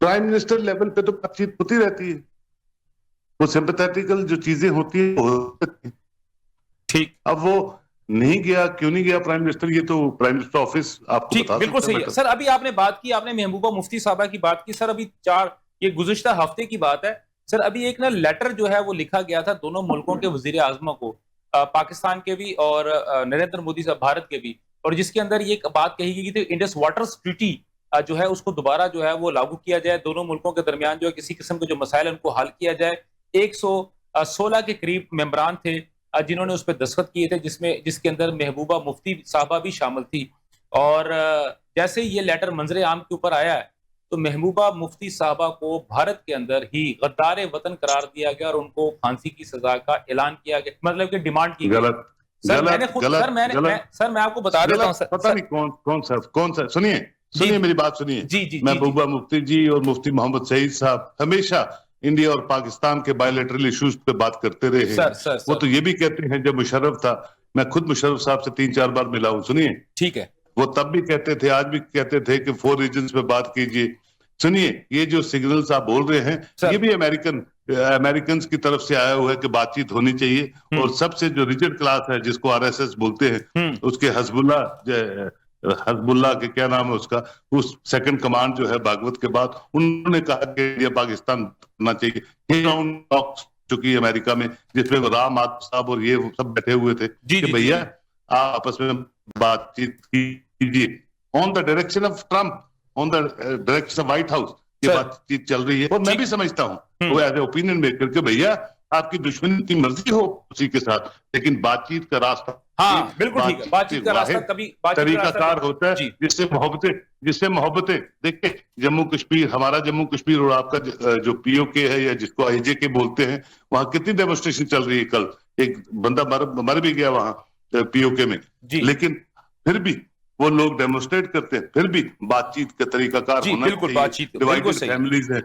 prime minister level पे तो बातचीत होती रहती है, वो सिंपैथेटिकल जो चीजें होती है। ठीक। अब वो नहीं गया, क्यों नहीं गया प्राइम मिनिस्टर, ये तो प्राइम मिनिस्टर ऑफिस आपको बता सकता है। बिल्कुल सही है सर। अभी आपने बात की, आपने महबूबा मुफ्ती साहबा की बात की सर, अभी ये गुज़िश्ता हफ्ते की बात है सर। अभी एक ना लेटर जो है वो लिखा गया था दोनों मुल्कों के वजीर आजमों को, पाकिस्तान के भी और नरेंद्र मोदी साहब भारत के भी, और जिसके अंदर ये बात कही गई थी इंडस वाटर्स ट्रीटी जो है उसको दोबारा जो है वो लागू किया जाए, दोनों मुल्कों के दरमियान जो है किसी किस्म के जो मसाइल उनको हल किया जाए। 116 के करीब मेंबरान थे जिन्होंने उस पर दस्तखत किए थे, जिसके अंदर महबूबा मुफ्ती साहबा भी शामिल थी। और जैसे ही ये लेटर मंजर आम के ऊपर आया है तो महबूबा मुफ्ती साहबा को भारत के अंदर ही गद्दार वतन करार दिया गया और उनको फांसी की सजा का ऐलान किया गया, मतलब कि डिमांड की गई। सर मैंने खुद सर मैं आपको बता देता हूं सर, पता नहीं कौन सा सुनिए मेरी बात सुनिए। जी जी, महबूबा मुफ्ती जी और मुफ्ती मोहम्मद सईद साहब हमेशा इंडिया और पाकिस्तान के बायलैटरल इश्यूज पे बात करते रहे हैं। वो तो ये भी कहते हैं, जब मुशर्रफ था, मैं खुद मुशर्रफ साहब से 3-4 बार मिला हूं, सुनिए। ठीक है। वो तब भी कहते थे, आज भी कहते थे कि 4 रीजन्स पे बात कीजिए। सुनिए, ये जो सिग्नल्स आप बोल रहे हैं, ये भी अमेरिकन की तरफ से आया हुआ है कि बातचीत होनी चाहिए। और सबसे जो रिजिड क्लास है, जिसको आरएसएस बोलते हैं, उसके हजबुल्ला के क्या नाम है उसका, उस सेकंड कमांड जो है बागवत के बाद, उन्होंने कहा कि इंडिया पाकिस्तान करना चाहिए। चुकी अमेरिका में, जिसमें राम आदमी साहब और ये सब बैठे हुए थे कि भैया आप आपस में बातचीत कीजिए on the direction of Trump, on the direction of white house, ये बातचीत चल रही है। और मैं भी समझता हूँ वो एज ए ओपिनियन मेकर के भैया आपकी दुश्मनी की मर्जी हो उसी के साथ, लेकिन बातचीत का रास्ता, हाँ बिल्कुल ठीक है, बातचीत का रास्ता कभी तरीकाकार होता है जिससे मोहब्बतें देखिए। जम्मू कश्मीर, हमारा जम्मू कश्मीर और आपका जो पीओके है या जिसको आईजेके बोलते हैं, वहां कितनी डेमोन्स्ट्रेशन चल रही है। कल एक बंदा मर भी गया वहां पीओके में, लेकिन फिर भी वो लोग डेमोन्स्ट्रेट करते हैं, फिर भी बातचीत का तरीकाकार होना बिल्कुल बातचीत, डिवाइडेड फैमिलीज है।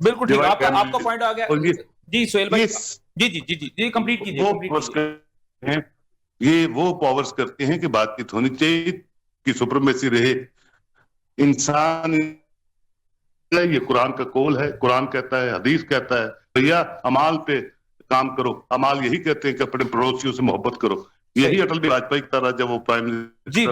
बिल्कुल ठीक, आपका पॉइंट आ गया जी सोहेल भाई। जी कंप्लीट कीजिए। ये वो पावर्स करते हैं कि बातचीत होनी चाहिए, कि सुप्रीमेसी रहे। इंसान, ये कुरान का कौल है, कुरान कहता है, हदीस कहता है, भैया अमाल पे काम करो। अमाल यही कहते हैं कि अपने पड़ोसियों से मोहब्बत करो। यही अटल बिहारी वाजपेयी की तरह जब वो प्राइम मिनिस्टर, जी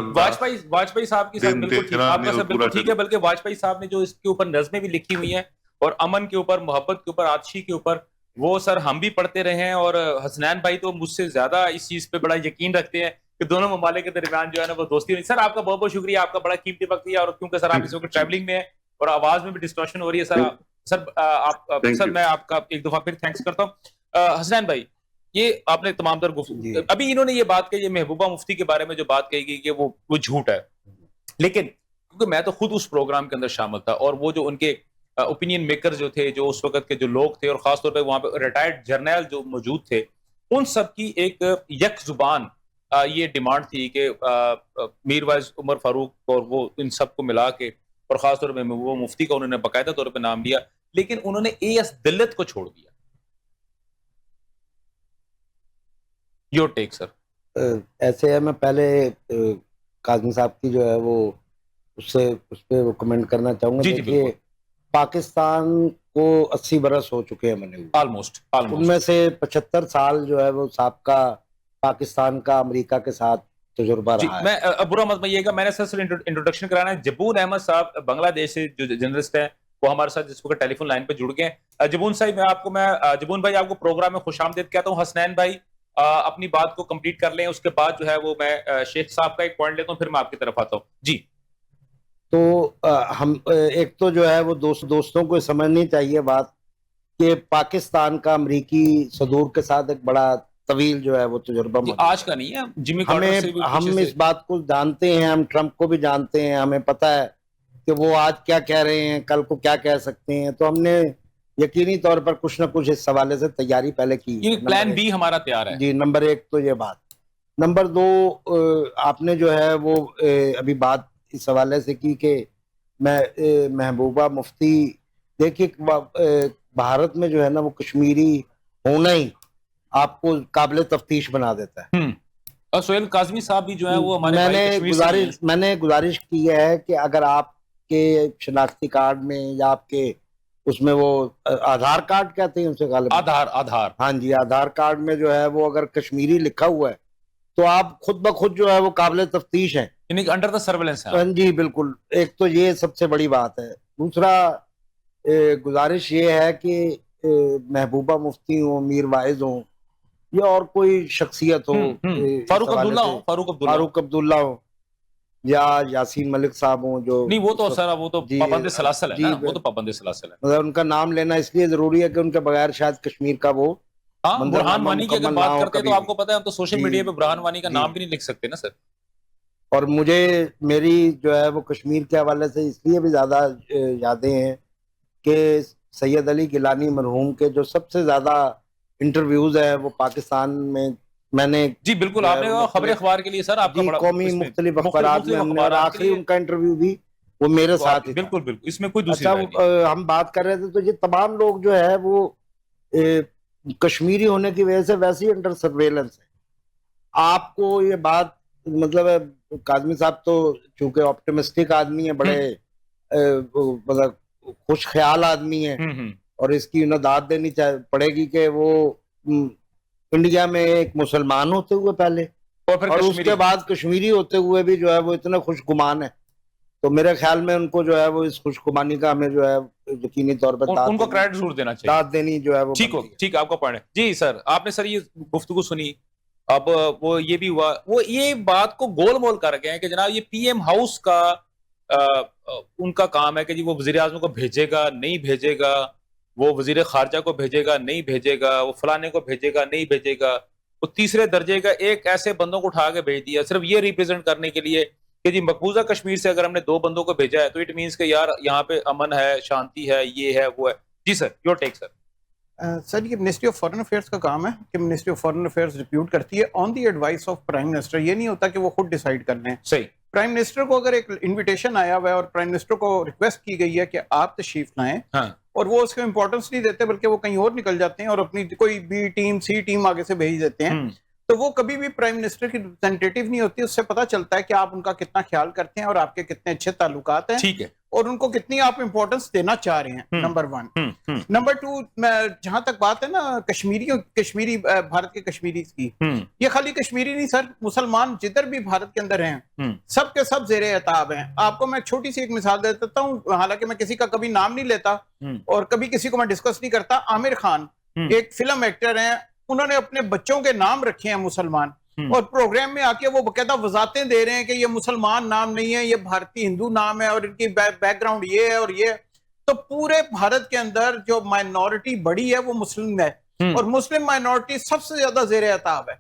वाजपेयी साहब की बिल्कुल ठीक, आपका सब बिल्कुल ठीक है। बल्कि वाजपेयी साहब ने जो इसके ऊपर नज़में भी लिखी हुई हैं, और अमन के ऊपर, मोहब्बत के ऊपर, आतिशी के ऊपर, वो सर हम भी पढ़ते रहे हैं। और हसनैन भाई तो मुझसे ज्यादा इस चीज पे बड़ा यकीन रखते हैं कि दोनों ममालिक के दरमियान जो है ना वो दोस्ती हुई। सर आपका बहुत बहुत शुक्रिया, आपका बड़ा कीमती वक्त दिया, और क्योंकि सर आप इस वक्त ट्रैवलिंग में है और आवाज में भी डिस्टॉर्शन हो रही है सर मैं आपका एक दफा फिर थैंक्स करता हूँ। हसनैन भाई, ये आपने तमाम तर गुफ्तगू, अभी इन्होंने ये बात कही, ये महबूबा मुफ्ती के बारे में जो बात कही गई कि वो झूठ है, लेकिन क्योंकि मैं तो खुद उस प्रोग्राम के अंदर शामिल था और वो जो उनके ओपिनियन मेकर जो थे, जो उस वक्त के जो लोग थे और खासतौर पर वहां पे रिटायर्ड जर्नल जो मौजूद थे, उन सब की एक यक जुबान ये डिमांड थी कि मीरवाइज उमर फारूक और वो इन सबको मिला के, और खासतौर पर वो मुफ्ती का उन्होंने बाकायदा तौर पर नाम लिया, लेकिन उन्होंने एएस दिल्लत को छोड़ दिया। Your take sir. ऐसे है, मैं पहले काज़मी साहब की जो है वो उस पर वो कमेंट करना चाहूंगा। देखिए, पाकिस्तान को 80 बरस हो चुके हैं बने हुए, ऑलमोस्ट उनमें से 75 साल जो है वो साहब पाकिस्तान का अमेरिका के साथ तजुर्बा रहा है। मैं बुरा मत मानिएगा, मैंने सर इंट्रोडक्शन कराना है। जबून अहमद साहब बांग्लादेश से जो जर्नलिस्ट हैं, वो हमारे साथ जिस वक्त टेलीफोन लाइन पे जुड़ गए हैं। जबून साहब, जबून भाई आपको प्रोग्राम में खुशामदीद कहता हूँ। हसनैन भाई अपनी बात को कंप्लीट कर लें, उसके बाद जो है वो मैं शेख साहब का एक पॉइंट लेता हूँ, फिर मैं आपकी तरफ आता हूँ जी। तो हम एक तो जो है वो दोस्तों को समझनी चाहिए बात कि पाकिस्तान का अमरीकी सदूर के साथ एक बड़ा तवील जो है वो तजुर्बा आज का नहीं है। जिमी कार्टर से भी हम इस बात को जानते हैं, हम ट्रंप को भी जानते हैं, हमें पता है कि वो आज क्या कह रहे हैं, कल को क्या कह सकते हैं, तो हमने यकीनी तौर पर कुछ ना कुछ इस हवाले से तैयारी पहले की। ये प्लान बी हमारा तैयार है जी। नंबर 1 तो ये बात। नंबर 2, आपने जो है वो अभी बात इस हवाले से की कि महबूबा मुफ्ती, देखिए भारत में जो है ना वो कश्मीरी होना ही आपको काबिल तफ्तीश बना देता है। और सोहेल काज़मी साहब भी जो है वो हमारे मैंने गुजारिश की है कि अगर आपके शनाख्ती कार्ड में या आपके उसमें वो आधार कार्ड कहते हैं उसे, आधार हाँ जी, आधार कार्ड में जो है वो अगर कश्मीरी लिखा हुआ है तो आप खुद ब खुद जो है वो काबिल तफ्तीश है, अंडर द सर्वेलेंस है। हाँ जी बिल्कुल। एक तो ये सबसे बड़ी बात है। दूसरा गुजारिश ये है कि महबूबा मुफ्ती हो, मीर वाइज हो, या और कोई शख्सियत हो, फारूक अब्दुल्ला हो या यासीन मलिक साहब हो, जो नहीं वो तो सर वो तो पाबंद सलासल है ना, वो तो पाबंद सलासल है। मतलब उनका नाम लेना इसलिए जरूरी है कि उनके बगैर शायद कश्मीर का वो बुरहान वानी की अगर बात करते हैं तो आपको पता है हम तो सोशल मीडिया पे बुरहान वानी का नाम भी नहीं लिख सकते ना सर। और मेरी जो है वो कश्मीर के हवाले से इसलिए भी ज्यादा यादें हैं कि सैयद अली गिलानी मरहूम के जो सबसे ज्यादा इंटरव्यूज है वो पाकिस्तान में मैंने जी बिल्कुल, आपने खबर अखबार के लिए सर आपका बड़ा कौमी मुख्तलिफ अखबारात में हमने, और आखिरी उनका इंटरव्यू भी वो मेरे साथ ही। बिल्कुल इसमें कोई दूसरी अच्छा, हम बात कर रहे थे तो ये तमाम लोग जो है वो कश्मीरी होने की वजह से वैसे ही अंडर सर्वेलेंस है। आपको ये बात मतलब काज़मी साहब तो चूंकि ऑप्टिमिस्टिक आदमी है, बड़े मतलब खुश ख्याल आदमी है, और इसकी उन्हें दाद देनी पड़ेगी कि वो इंडिया में एक मुसलमान होते हुए पहले और उसके बाद कश्मीरी होते हुए भी जो है वो इतना खुशगुमान है, तो मेरे ख्याल में उनको जो है वो इस खुशगुमानी का हमें जो है यकीनी तौर पर उनको क्रेडिट जरूर देना चाहिए, दाद देनी जो है वो ठीक आपका पॉइंट है जी। सर आपने सर ये गुफ्तगू सुनी, अब वो ये भी हुआ, वो ये बात को गोल मोल कर गए हैं कि जनाब ये पीएम हाउस का उनका काम है कि जी वो वजीर आजम को भेजेगा नहीं भेजेगा, वो वजीर खारजा को भेजेगा नहीं भेजेगा, वो फलाने को भेजेगा नहीं भेजेगा, वो तीसरे दर्जे का एक ऐसे बंदों को उठा के भेज दिया सिर्फ ये रिप्रेजेंट करने के लिए कि जी मकबूजा कश्मीर से अगर हमने 2 बंदों को भेजा है तो इट मीन्स कि यार यहाँ पे अमन है, शांति है, ये है वो है। जी sir, your take sir. Sir ये मिनिस्ट्री ऑफ फॉरेन अफेयर्स का काम है कि ministry of foreign affairs depute करती है on the advice of prime minister. ये नहीं होता कि वो खुद डिसाइड कर लें। सही, प्राइम मिनिस्टर को अगर एक इनविटेशन आया हुआ है और प्राइम मिनिस्टर को रिक्वेस्ट की गई है कि आप तशरीफ लाएं, हाँ, और वो उसको इंपॉर्टेंस नहीं देते बल्कि वो कहीं और निकल जाते हैं और अपनी कोई बी टीम सी टीम आगे से भेज देते हैं, तो वो कभी भी प्राइम मिनिस्टर की रिप्रेजेंटेटिव नहीं होती। उससे पता चलता है कि आप उनका कितना ख्याल करते हैं और आपके कितने अच्छे ताल्लुकात हैं, ठीक है, और उनको कितनी आप इंपॉर्टेंस देना चाह रहे हैं। नंबर 1। नंबर 2, जहां तक बात है ना कश्मीरी भारत के कश्मीरी की, ये खाली कश्मीरी नहीं सर, मुसलमान जिधर भी भारत के अंदर हैं सब के सब जेरे एताब हैं। आपको मैं छोटी सी एक मिसाल दे देता हूँ, हालांकि मैं किसी का कभी नाम नहीं लेता और कभी किसी को मैं डिस्कस नहीं करता। आमिर खान एक फिल्म एक्टर हैं, उन्होंने अपने बच्चों के नाम रखे हैं मुसलमान, और प्रोग्राम में आके वो बकायदा वजातें दे रहे हैं कि ये मुसलमान नाम नहीं है, ये भारतीय हिंदू नाम है और इनकी बैकग्राउंड ये है और ये। तो पूरे भारत के अंदर जो माइनॉरिटी बड़ी है वो मुस्लिम है और मुस्लिम माइनॉरिटी सबसे ज्यादा जेर अताब है।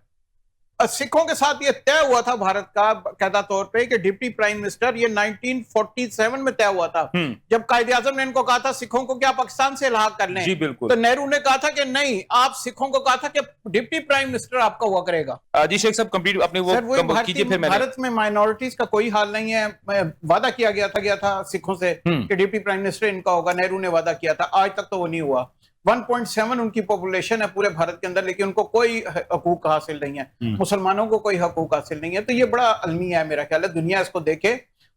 सिखों के साथ ये तय हुआ था भारत का कायदा तौर पे कि डिप्टी प्राइम मिनिस्टर, ये 1947 में तय हुआ था जब कायदे आजम ने इनको कहा था सिखों को क्या पाकिस्तान से इल्हाक कर लें। जी बिल्कुल। तो नेहरू ने कहा था कि नहीं, आप सिखों को कहा था कि डिप्टी प्राइम मिनिस्टर आपका हुआ करेगा। जी शेख साहब कंप्लीट अपने वो कीजिए फिर। भारत में माइनॉरिटीज का कोई हाल नहीं है। वादा किया गया था सिखों से कि डिप्टी प्राइम मिनिस्टर इनका होगा, नेहरू ने वादा किया था, आज तक तो वो नहीं हुआ। 1.7 उनकी पॉपुलेशन है पूरे भारत के अंदर, लेकिन उनको कोई हकूक हासिल नहीं है, मुसलमानों को कोई हकूक हासिल नहीं है। तो ये बड़ा अलमिया है, मेरा ख्याल है दुनिया इसको देखे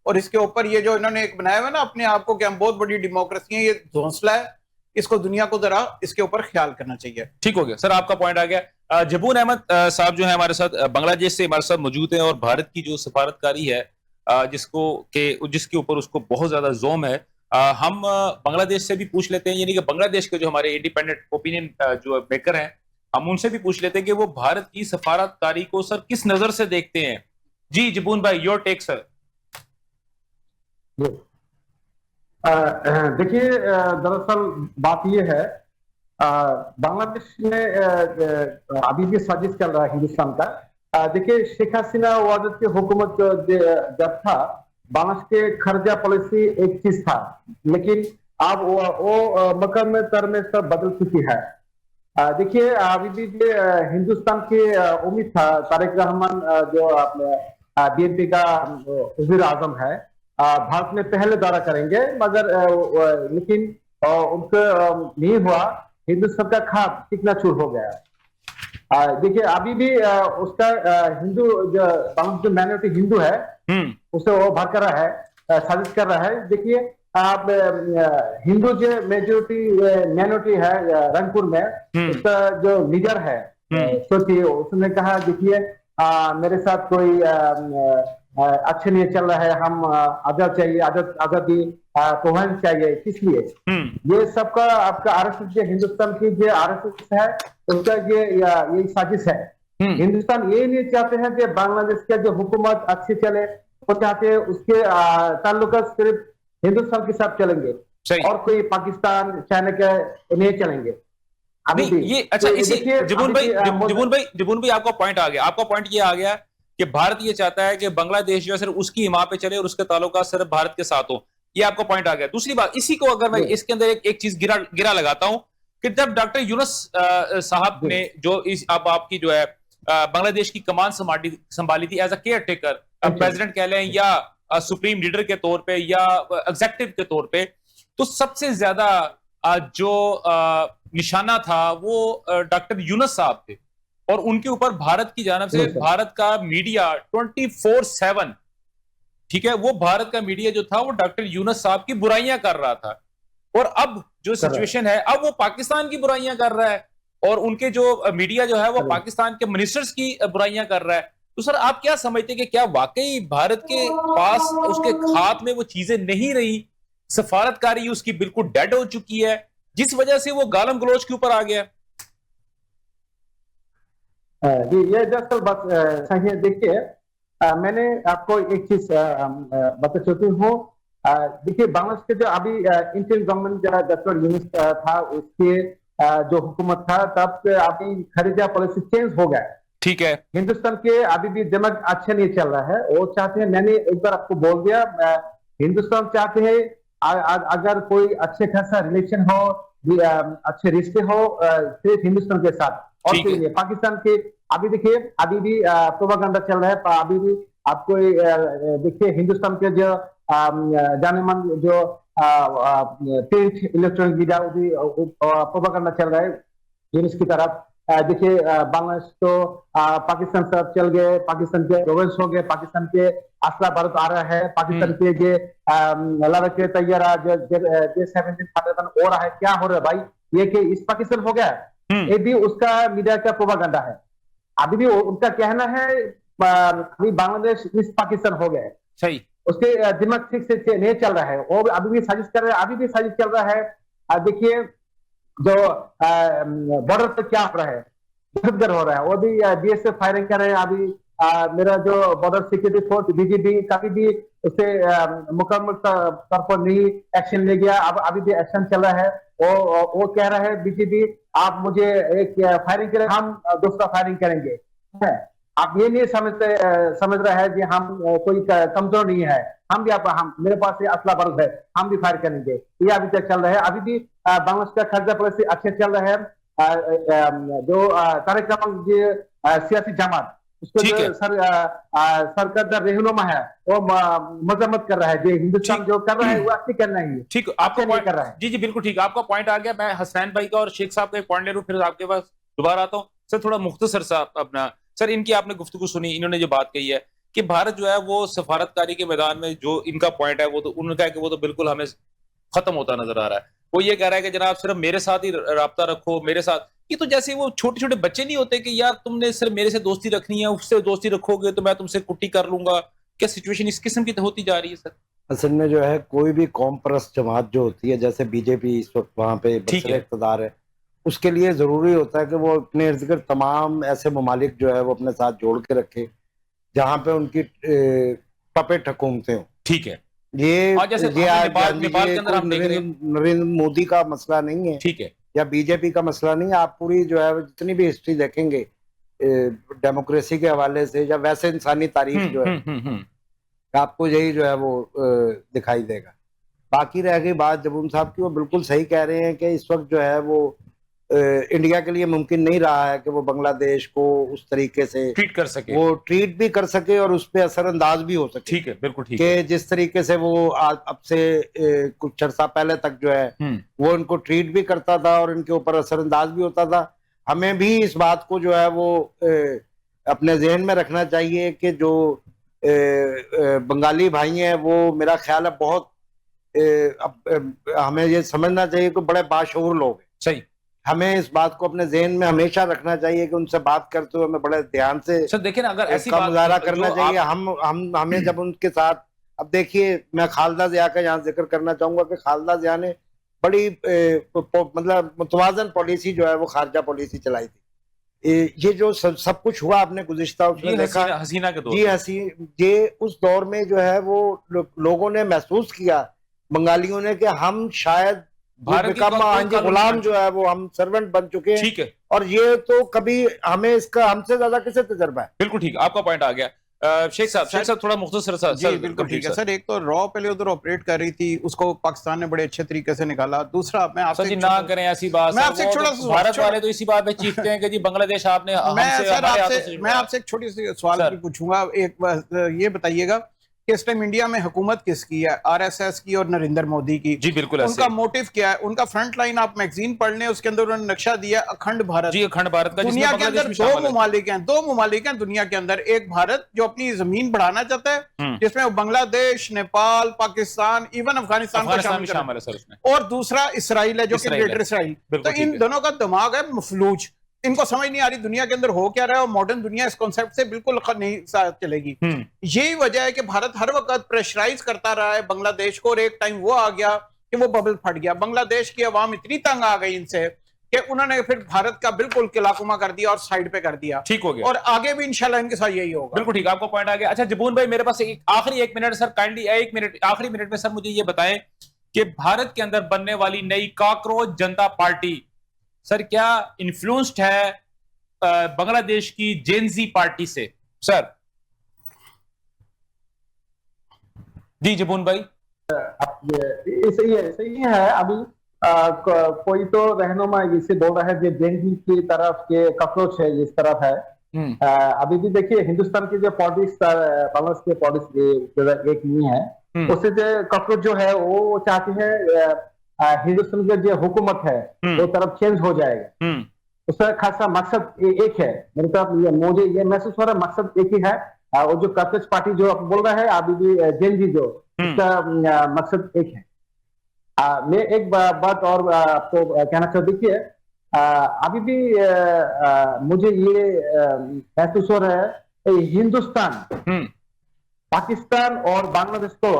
और इसके ऊपर ये जो इन्होंने एक बनाया हुआ ना अपने आप को कि हम बहुत बड़ी डेमोक्रेसी है, ये घोंसला है, इसको दुनिया को जरा इसके ऊपर ख्याल करना चाहिए। ठीक हो गया सर, आपका पॉइंट आ गया। जबून अहमद साहब जो है हमारे साथ बांग्लादेश से हमारे साथ मौजूद है और भारत की जो सफारतकारी है जिसके ऊपर उसको बहुत ज्यादा जोम है। हम बांग्लादेश से भी पूछ लेते हैं, यानी कि बांग्लादेश के जो हमारे इंडिपेंडेंट ओपिनियन जो मेकर हैं, हम उनसे भी पूछ लेते हैं कि वो भारत की सफारतकारी को सर किस नजर से देखते हैं। जी जबून भाई, योर टेक सर। देखिए, दरअसल बात यह है, बांग्लादेश में अभी भी साजिश चल रहा है हिंदुस्तान का। देखिए, शेख हसीना वाजद की हुकूमत जब था, बांग्लादेश के खर्चा पॉलिसी एक चीज था, लेकिन अब वो मकर में तर में सब बदल चुकी है। देखिए, अभी भी जो हिंदुस्तान की उम्मीद था, तारिक रहमान जो अपने बीएनपी का वज़ीर आज़म है, भारत में पहले दौरा करेंगे, मगर लेकिन उनको नहीं हुआ। हिंदुस्तान का खाप चकनाचूर हो गया। देखिए, अभी भी उसका हिंदू जो बांग्लादेश जो माइनॉरिटी हिंदू है उसे वो बरकरार है, साजिश कर रहा है। देखिए, आप हिंदू जो माइनॉरिटी है रंगपुर में, उसका जो लीडर है सोचिए, उसने कहा देखिए मेरे साथ कोई अच्छे नहीं चल रहा है, हम आजाद चाहिए, आजादी पहुंच चाहिए। इसलिए ये सबका आपका आरएसएस जो हिंदुस्तान की जो आरएसएस है उसका ये साजिश है। हिंदुस्तान ये नहीं चाहते हैं कि बांग्लादेश का जो हुकूमत अच्छी चले, वो चाहते हैं उसके ताल्लुकात सिर्फ हिंदुस्तान के साथ चलेंगे और कोई पाकिस्तान चाइना के नहीं चलेंगे। अभी ये अच्छा, इसी जबून भाई आपका पॉइंट आ गया। आपका पॉइंट ये आ गया कि भारत ये चाहता है कि बांग्लादेश जो है सिर्फ उसकी हिमा पे चले और उसके ताल्लुकात सिर्फ भारत के साथ हो। ये आपका पॉइंट आ गया। दूसरी बात, इसी को अगर मैं इसके अंदर एक चीज गिरा लगाता हूं कि जब डॉक्टर यूनुस साहब ने जो अब आपकी जो है बांग्लादेश की कमान संभाली थी as a caretaker, president कह लें या सुप्रीम लीडर के तौर पे या एग्जीक्यूटिव के तौर पे, तो सबसे ज्यादा जो निशाना था वो डॉक्टर यूनुस साहब थे और उनके ऊपर भारत की जानिब से भारत का मीडिया 24/7, ठीक है, वो भारत का मीडिया जो था वो डॉक्टर यूनुस साहब की बुराइयां कर रहा था। और अब जो सिचुएशन है, अब वो पाकिस्तान की बुराइयां कर रहा है और उनके जो मीडिया जो है वो पाकिस्तान के मिनिस्टर्स की बुराइयां कर रहा है। तो सर आप क्या समझते हैं कि क्या वाकई भारत के पास उसके हाथ में वो चीजें नहीं रही, सफारतकारी उसकी बिल्कुल डेड हो चुकी है, जिस वजह से वो गालम गलोच के ऊपर आ गया? जी, ये दरअसल बात सही है। देखिए, मैंने आपको एक चीज बता चुकी हूँ। देखिए, बांग्लादेश के जो अभी इंडियन गवर्नमेंट डॉक्टर यूनुस था, उसके जो हुकूमत था, तब अभी खरीदा पॉलिसी चेंज हो गया। ठीक है, हिंदुस्तान के अभी भी दिमाग अच्छा नहीं चल रहा है। वो चाहते हैं, मैंने एक बार आपको बोल दिया, हिंदुस्तान चाहते हैं अगर कोई अच्छे खासा रिलेशन हो, अच्छे रिश्ते हो सिर्फ हिंदुस्तान के साथ, और पाकिस्तान के अभी देखिए अभी भी प्रोपेगेंडा चल रहा है। अभी भी आपको देखिए हिंदुस्तान के जो जाने मन जो प्रिंट इलेक्ट्रॉनिक मीडिया भी प्रोपेगेंडा चल रहा है यूनुस की तरफ। देखिए, बांग्लादेश तो पाकिस्तान तरफ चल गए, पाकिस्तान के प्रोविंस हो गए, पाकिस्तान के असला भारत आ रहा है, पाकिस्तान के जो लड़ाक के तैयारा जो J-17 हो रहा है, क्या हो रहा है भाई, ये कि इस पाकिस्तान हो गया, ये भी उसका मीडिया का प्रोपेगेंडा है। अभी भी उनका कहना है अभी बांग्लादेश इस पाकिस्तान हो गया, सही, उसके दिमाग ठीक से नहीं चल रहा है, वो अभी भी साजिश कर रहे हैं, अभी भी साजिश चल रहा है। देखिए, जो बॉर्डर पर क्या हो रहा है, दहशतगर्द हो रहा है। वो भी बीएसएफ फायरिंग कर रहे हैं। अभी मेरा जो बॉर्डर सिक्योरिटी फोर्स बीजीबी कभी भी उसे मुकम्मल तौर पर नहीं एक्शन ले गया। अब अभी भी एक्शन चल रहा है। वो कह रहा है बीजीबी, आप मुझे एक फायरिंग करें, हम दूसरा फायरिंग करेंगे। आप ये नहीं समझ रहा है कि हम कोई कमजोर नहीं है। हम भी हम मेरे पास ये असला बर्द है, हम भी फायर करेंगे। ये अभी तक चल रहा है। अभी भी बांग्लादेश का खारजा पॉलिसी अच्छे चल रहा है। जो तारिक रहमान जी सियासी जमात उसको जो सरकार रहनुमा है वो मजम्मत कर रहा है। जो हिंदुस्तान जो कर रहा है वो अच्छी करना ही ठीक। आपका पॉइंट कर रहा है। जी जी बिल्कुल ठीक, आपका पॉइंट आ गया। मैं हसनैन भाई का और शेख साहब का एक पॉइंट ले लूं, फिर आपके पास दोबारा आता हूं। सर थोड़ा मुख्तसर सा अपना, सर इनकी आपने गुफ्तगू सुनी, इन्होंने जो बात कही है कि भारत जो है वो सफारतकारी के मैदान में जो इनका पॉइंट है वो तो उनका है कि वो तो बिल्कुल हमें खत्म होता नजर आ रहा है। वो ये कह रहा है कि जनाब सिर्फ मेरे साथ ही राब्ता रखो, मेरे साथ। ये तो जैसे वो छोटे छोटे बच्चे नहीं होते कि यार तुमने सिर्फ मेरे से दोस्ती रखनी है, उससे दोस्ती रखोगे तो मैं तुमसे कुट्टी कर लूंगा। क्या सिचुएशन इस किस्म की होती जा रही है सर? असल में जो है कोई भी कौम परस्त जमात जो होती है, जैसे बीजेपी इस वक्त वहां पे इक़्तिदार है, उसके लिए जरूरी होता है कि वो अपने इर्द गिर्द तमाम ऐसे ममालिक जो है वो अपने साथ जोड़ के रखे जहां पे उनकी पपेट हुकूमतें हो। ठीक है। ये नेपाल के अंदर नरेंद्र मोदी का मसला नहीं है, ठीक है, या बीजेपी का मसला नहीं है। आप पूरी जो है जितनी भी हिस्ट्री देखेंगे डेमोक्रेसी के हवाले से या वैसे इंसानी तारीख जो है आपको यही जो है वो दिखाई देगा। बाकी रह गई बात जबून साहब की, वो बिल्कुल सही कह रहे हैं कि इस वक्त जो है वो इंडिया के लिए मुमकिन नहीं रहा है कि वो बांग्लादेश को उस तरीके से ट्रीट कर सके, वो ट्रीट भी कर सके और उस पर असरअंदाज भी हो सके। ठीक है, बिल्कुल ठीक है कि जिस तरीके से वो अब से कुछ अर्सा पहले तक जो है वो इनको ट्रीट भी करता था और इनके ऊपर असरअंदाज भी होता था। हमें भी इस बात को जो है वो अपने जहन में रखना चाहिए कि जो बंगाली भाई हैं वो मेरा ख्याल है बहुत हमें ये समझना चाहिए कि बड़े बाशऊर लोग हैं। सही, हमें इस बात को अपने ज़हन में हमेशा रखना चाहिए कि उनसे बात करते हुए हमें बड़े ध्यान से सर देखें ना, अगर ऐसी बात मुजाहरा करना चाहिए। हमें जब उनके साथ, अब देखिए मैं खालदा जिया का यहाँ जिक्र करना चाहूंगा कि खालदा जिया ने बड़ी मतलब मुतवाज़न पॉलिसी जो है वो खारजा पॉलिसी चलाई थी। ये जो सब कुछ हुआ आपने गुज़िश्ता उसमें देखा, हसीना के दौर, जी ये उस दौर में जो है वो लोगों ने महसूस किया, बंगालियों ने, कि हम शायद गुलाम जो है वो हम सर्वेंट बन चुके हैं। ठीक है। और ये तो कभी हमें इसका हमसे ज्यादा किसे तजर्बा है। बिल्कुल ठीक, आपका पॉइंट आ गया। शेख साहब थोड़ा मुख्तसर सा। जी बिल्कुल ठीक है सर। एक तो रॉ पहले उधर ऑपरेट कर रही थी, उसको पाकिस्तान ने बड़े अच्छे तरीके से निकाला। दूसरा मैं आपसे ना करें ऐसी बात, मैं आपसे छोटा सा भारत वाले तो इसी बात पे चीखते हैं कि जी बांग्लादेश आपने मैं आपसे एक छोटी सी सवाल पूछूंगा। एक ये बताइएगा कि इस टाइम इंडिया में हुकूमत किसकी है? आरएसएस की और नरेंद्र मोदी की। जी बिल्कुल। उनका मोटिव क्या है? उनका फ्रंट लाइन आप मैगजीन पढ़ लें, उसके अंदर उन्होंने नक्शा दिया अखंड भारत। जी अखंड भारत का, दुनिया के अंदर दो ममालिक हैं दुनिया के अंदर। एक भारत जो अपनी जमीन बढ़ाना चाहता है, जिसमें वो बांग्लादेश, नेपाल, पाकिस्तान, इवन अफगानिस्तान को शामिल है सर उसमें, और दूसरा इसराइल है जो कि ग्रेटर इसराइल। तो इन दोनों का दिमाग है मफलूज। इनको समझ नहीं आ रही दुनिया के अंदर हो क्या रहा है, और मॉडर्न दुनिया इस कॉन्सेप्ट से बिल्कुल नहीं चलेगी। यही वजह है कि भारत हर वक्त प्रेशराइज करता रहा है बांग्लादेश को, और एक टाइम वो आ गया कि वो बबल फट गया। बांग्लादेश की आवाम इतनी तंग आ गई इनसे कि उन्होंने फिर भारत का बिल्कुल किलाकुमा कर दिया और साइड पे कर दिया। ठीक हो गया, और आगे भी इंशाल्लाह इनके साथ यही होगा। बिल्कुल ठीक, आपको पॉइंट आ गया। अच्छा जबून भाई, मेरे पास आखिरी 1 मिनट सर, काइंडली 1 मिनट, आखिरी मिनट में सर मुझे ये बताएं कि भारत के अंदर बनने वाली नई कॉकरोच जनता पार्टी सर क्या इन्फ्लुएंस्ड है बांग्लादेश की जेनजी पार्टी से? सर जी जबून भाई। सही है। अभी कोई तो रहनुमा इसे बोल रहा है कि जेनजी की तरफ के कॉकरोच है, इस तरफ है। अभी भी देखिए हिंदुस्तान की जो पॉलिटिक्स, बांग्लादेश की पॉलिटिक्स एक नहीं है। उससे जो कॉकरोच जो है वो चाहती है हिंदुस्तान की जो हुकूमत है वो तरफ चेंज हो जाएगा। उसका खासा मकसद एक है। मेरे तरफ मुझे ये महसूस हो रहा है मकसद एक ही है। वो जो कॉकरोच पार्टी जो बोल रहा है अभी भी जेनजी जो, उसका मकसद एक है। मैं एक बात और आपको कहना चाहता, देखिए अभी भी मुझे ये महसूस हो रहा है हिंदुस्तान पाकिस्तान और बांग्लादेश को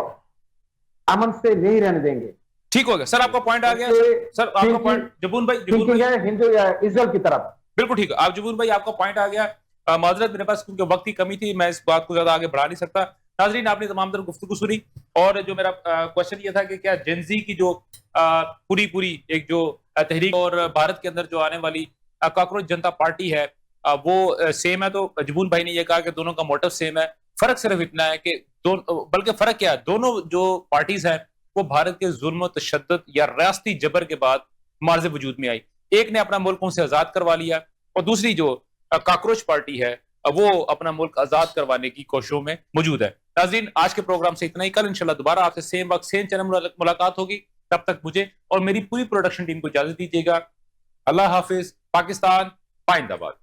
अमन से नहीं रहने देंगे। ठीक हो गया सर, आपका पॉइंट आ गया सर, आपका पॉइंट जबून भाई, हिंदू इजराइल की तरफ बिल्कुल ठीक है। आप जबूर भाई, आपका पॉइंट आ गया। माजरत, मेरे पास क्योंकि वक्त की कमी थी, मैं इस बात को ज्यादा आगे बढ़ा नहीं सकता। नाजरीन, आपने तमाम तरह गुफ्तगू सुनी, और जो मेरा क्वेश्चन ये था कि क्या जेनजी की जो पूरी एक जो तहरीक और भारत के अंदर जो आने वाली कॉकरोच जनता पार्टी है वो सेम है? तो जबून भाई ने ये कहा कि दोनों का मोटिव सेम है, फर्क सिर्फ इतना है कि बल्कि फर्क क्या है, दोनों जो पार्टीज हैं वो भारत के जुल्म तशद्दुद या रियासती जबर के बाद मार्ज वजूद में आई। एक ने अपना मुल्क उनसे आजाद करवा लिया, और दूसरी जो कॉकरोच पार्टी है वो अपना मुल्क आजाद करवाने की कोशिशों में मौजूद है। नाज़रीन, आज के प्रोग्राम से इतना ही। कल इंशाल्लाह दोबारा आपसे सेम वक्त सेम चैनल मुलाकात होगी। तब तक मुझे और मेरी पूरी प्रोडक्शन टीम को इजाजत दीजिएगा। अल्लाह हाफिज। पाकिस्तान पाइंदाबाद।